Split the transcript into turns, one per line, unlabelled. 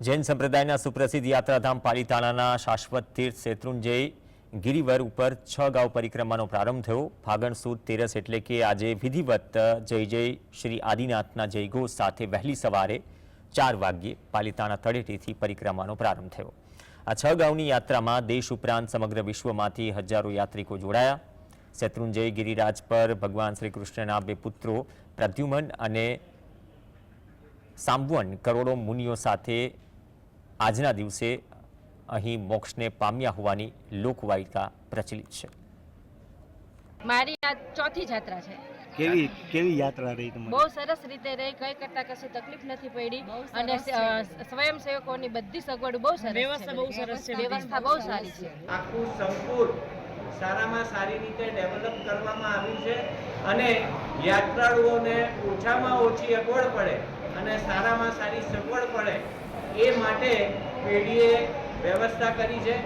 જૈન સંપ્રદાયના સુપ્રસિદ્ધ યાત્રાધામ પાલિતાણાના શાશ્વત તીર્થ શેત્રુંજય ગિરિવર ઉપર 6 ગાંવ પરિક્રમાનો પ્રારંભ થયો। ફાગણ સુદ તેરસ એટલે કે આજે વિધિવત જય જય શ્રી આદિનાથના જયઘોષ સાથે વહેલી સવારે 4 વાગ્યે પાલિતાણા તળેટીથી પરિક્રમાનો પ્રારંભ થયો। આ 6 ગાંવની યાત્રામાં દેશ ઉપરાંત સમગ્ર વિશ્વમાંથી હજારો યાત્રિકો જોડાયા। શેત્રુંજય ગિરિરાજ પર ભગવાન શ્રી કૃષ્ણના 2 પુત્રો પ્રદ્યુમન અને સાંબવન કરોડો મુનિઓ સાથે આજના દિવસે અહીં મોક્ષને પામ્યા હોવાની લોકવાયકા પ્રચલિત છે।
મારી આ ચોથી યાત્રા છે।
કેવી યાત્રા રહી તમારી?
બહુ સરસ રીતે રહી, કઈ કરતા કશી તકલીફ નથી પડી અને સ્વયંસેવકોની બધી સગવડ બહુ સરસ છે। વ્યવસ્થા બહુ સારી છે।
આખું સંકુલ સારામાં સારી રીતે ડેવલપ કરવામાં આવ્યું છે અને યાત્રાળુઓને ઓછામાં ઓછી અગવડ પડે અને સારામાં સારી સગવડ પડે એ માટે પેઢીએ વ્યવસ્થા કરી છે।